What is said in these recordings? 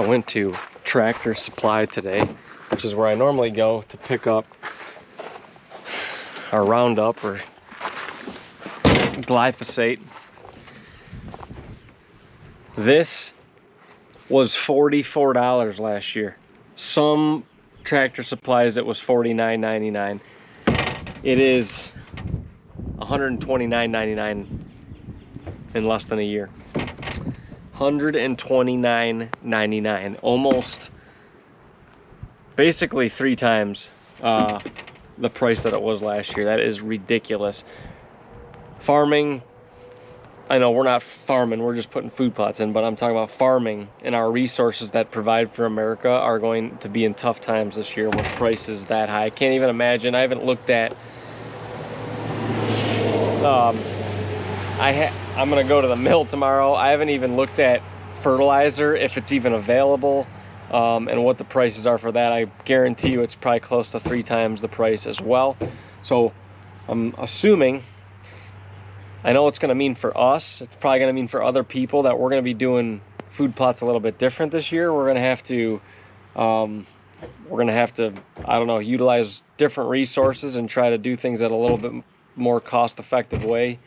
I went to Tractor Supply today, which is where I normally go to pick up our Roundup or glyphosate. This was $44 last year. Some Tractor Supplies it was $49.99. It is $129.99 in less than a year. $129.99, almost basically 3 times the price that it was last year. That is ridiculous. Farming, I know we're not farming, we're just putting food plots in, but I'm talking about farming, and our resources that provide for America are going to be in tough times this year with prices that high. I can't even imagine. I haven't looked at I'm gonna go to the mill tomorrow. I haven't even looked at fertilizer, if it's even available, and what the prices are for that. I guarantee you it's probably close to 3 times the price as well. So I'm assuming, I know it's gonna mean for us, it's probably gonna mean for other people that we're gonna be doing food plots a little bit different this year. We're gonna have to, I don't know, utilize different resources and try to do things at a little bit more cost-effective way,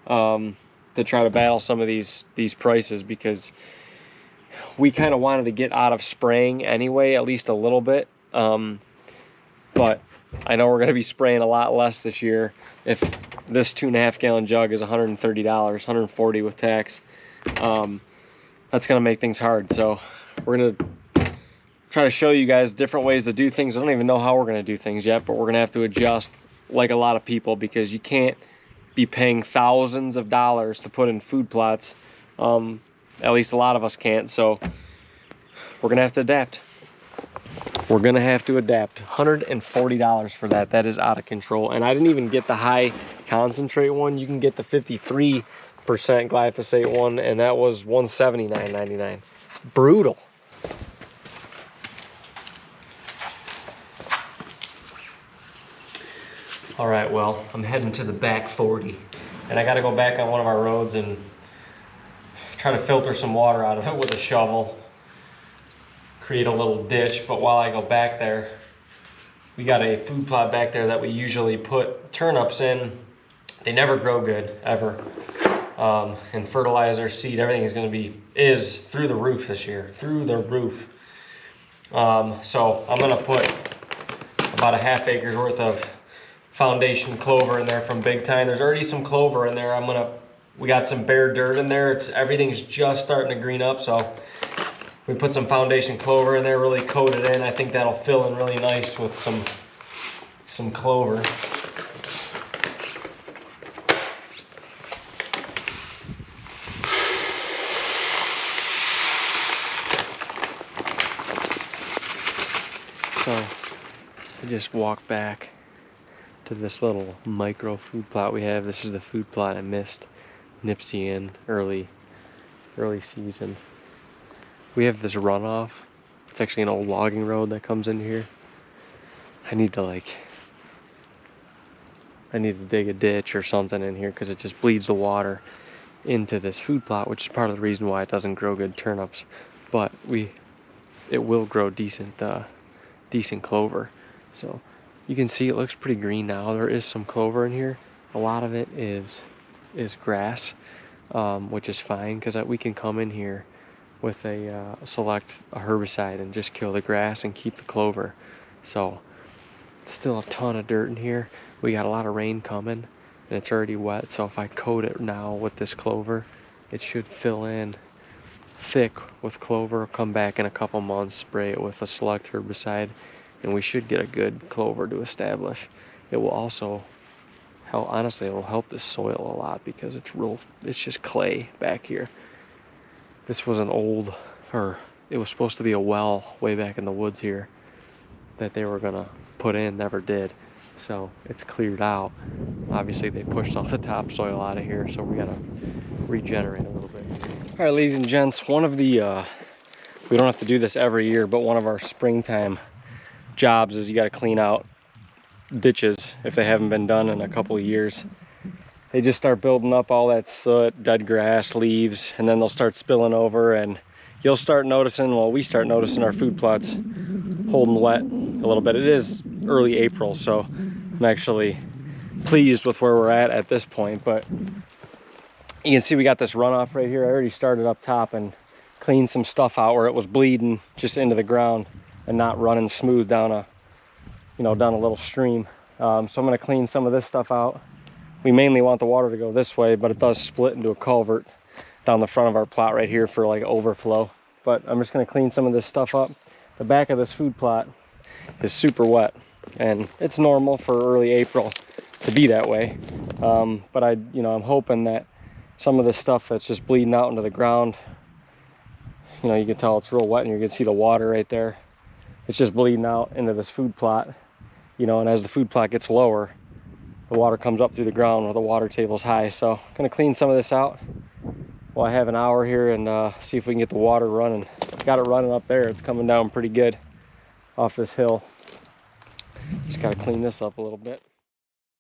to try to battle some of these prices, because we kind of wanted to get out of spraying anyway, at least a little bit. But I know we're going to be spraying a lot less this year. If this 2.5 gallon jug is $130, $140 with tax, that's going to make things hard. So we're going to try to show you guys different ways to do things. I don't even know how we're going to do things yet, but we're going to have to adjust like a lot of people, because you can't be paying thousands of dollars to put in food plots. At least a lot of us can't, so we're gonna have to adapt. We're gonna have to adapt. $140 for that. That is out of control. And I didn't even get the high concentrate one. You can get the 53% glyphosate one, and that was $179.99. Brutal. All right, well, I'm heading to the back 40, and I got to go back on one of our roads and try to filter some water out of it with a shovel, create a little ditch. But while I go back there, we got a food plot back there that we usually put turnips in. They never grow good, ever. And fertilizer, seed, everything is through the roof this year, through the roof. So I'm gonna put about a ½ acre's worth of foundation clover in there from Big Time. There's already some clover in there. We got some bare dirt in there. Everything's just starting to green up, so we put some foundation clover in there, really coat it in. I think that'll fill in really nice with some clover. So I just walked back to this little micro food plot we have. This is the food plot I missed Nipsey in early season. We have this runoff. It's actually an old logging road that comes in here. I need to dig a ditch or something in here, because it just bleeds the water into this food plot, which is part of the reason why it doesn't grow good turnips. But it will grow decent clover. So you can see it looks pretty green now. There is some clover in here. A lot of it is grass, which is fine, because we can come in here with select a herbicide and just kill the grass and keep the clover. So still a ton of dirt in here. We got a lot of rain coming, and it's already wet. So if I coat it now with this clover, it should fill in thick with clover. I'll come back in a couple months, spray it with a select herbicide, and we should get a good clover to establish. It will also help, honestly, it will help the soil a lot, because it's just clay back here. This was it was supposed to be a well way back in the woods here that they were gonna put in, never did. So it's cleared out. Obviously they pushed all the topsoil out of here, so we gotta regenerate a little bit. All right, ladies and gents, we don't have to do this every year, but one of our springtime jobs is you got to clean out ditches if they haven't been done in a couple of years. They just start building up all that soot, dead grass, leaves, and then they'll start spilling over, and you'll start noticing, well, we start noticing our food plots holding wet a little bit. It is early April, so I'm actually pleased with where we're at this point. But you can see we got this runoff right here. I already started up top and cleaned some stuff out where it was bleeding just into the ground and not running smooth down a, you know, down a little stream. So I'm going to clean some of this stuff out. We mainly want the water to go this way, but it does split into a culvert down the front of our plot right here for like overflow. But I'm just going to clean some of this stuff up. The back of this food plot is super wet, and it's normal for early April to be that way. But I'm hoping that some of this stuff that's just bleeding out into the ground, you know, you can tell it's real wet, and you can see the water right there. It's just bleeding out into this food plot, you know, and as the food plot gets lower, the water comes up through the ground where the water table's high. So I'm gonna clean some of this out. Well, I have an hour here and see if we can get the water running. Got it running up there. It's coming down pretty good off this hill. Just gotta clean this up a little bit.